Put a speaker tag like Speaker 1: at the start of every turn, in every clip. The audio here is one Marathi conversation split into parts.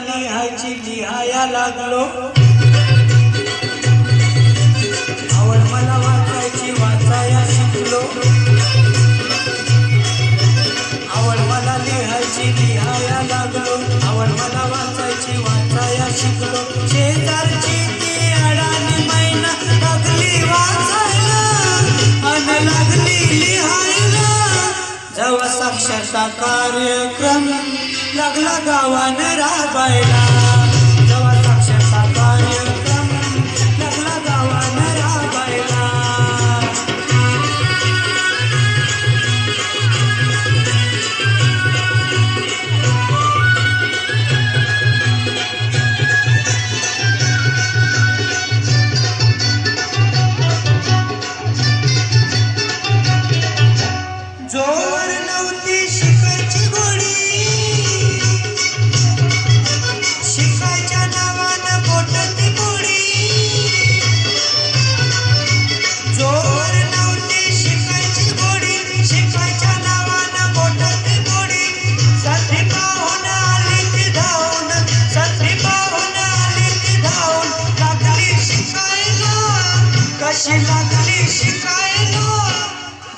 Speaker 1: लिहाया लागलो. आवड मला वाचाया शिकलो. आवड मला लिहाया लागलो. आवड मला वाचाया शिकलो. शेजारची ती अडाणी मैना लागली वाचायला अन लागली लिहायला. जेव्हा साक्षरता कार्यक्रम लागला गावानं राबायला. जेव्हा साक्षरता कार्यक्रम लागला गावानं राबायला. जोर नव्हती शिकायची गोडी. शिकायच्या नावानं बोटाची गोडी. जोर नव्हती शिकायची गोडी. शिकायच्या नावानं बोटाची गोडी. संधी पाहून आली ती धावून. संधी पाहून आली ती धावून. लागली शिकायला. कशी लागली शिकायला.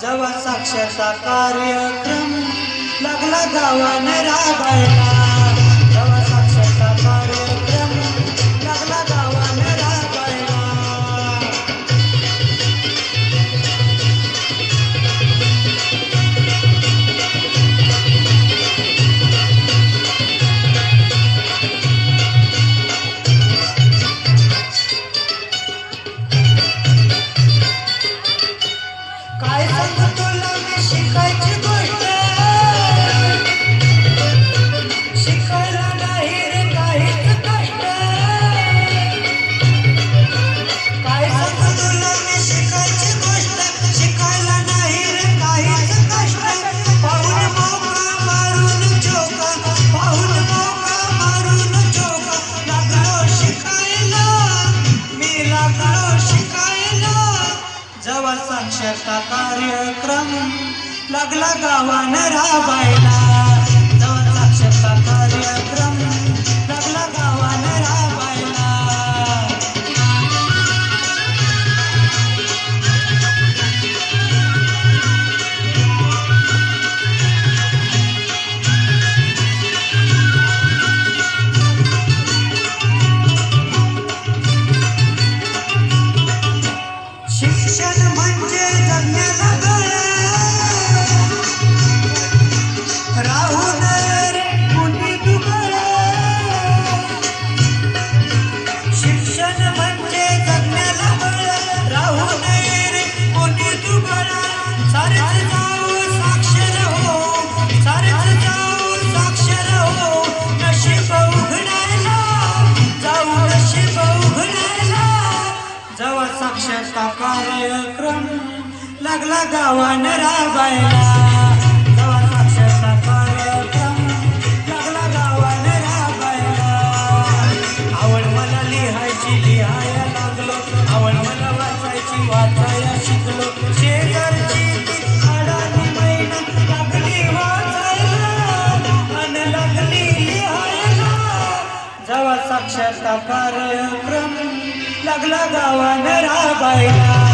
Speaker 1: जेव्हा साक्षरता कार्यक्रम लागला गावानं राबायला. जेव्हा साक्षरता कार्यक्रम लागला गावानं राबायला. काय सांगू तुला मी शिकायची गोष्ट. शिकायला नाही रे काहीच कष्ट. काय सांगू तुला मी शिकायची गोष्ट. शिकायला नाही रे काहीच कष्ट. पाहून मोका मारून चोका. पाहून मोका मारून चोका. लागलो शिकायला. मी लागलो शिकायला. जेव्हा साक्षरता कार्यक्रम लागला गावानं राबायला. जेव्हा साक्षरता कार्यक्रम लागला गावानं राबायला. शिक्षण म्हणजे जगण्याला बळ. राहू नये रे कुणी दुबळ. शिक्षण म्हणजे जगण्याला बळ. राहू नये रे कुणी दुबळ. सारेच जाऊ साक्षर हो. सारेच जाऊ साक्षर हो. नशीब उघडायला. जाऊ नशीब उघडायला. जेव्हा साक्षरता कार्यक्रम लागला गावानं राबायला. जेव्हा साक्षरता कार्यक्रम लागला गावानं राबायला. आवड मला लिहाया लागलो. आवड मला वाचाया शिकलो. शेजारची ती अडाणी मैना लागली वाचायला अन लागली लिहायला. जेव्हा साक्षरता कार्यक्रम लागला गावानं राबायला.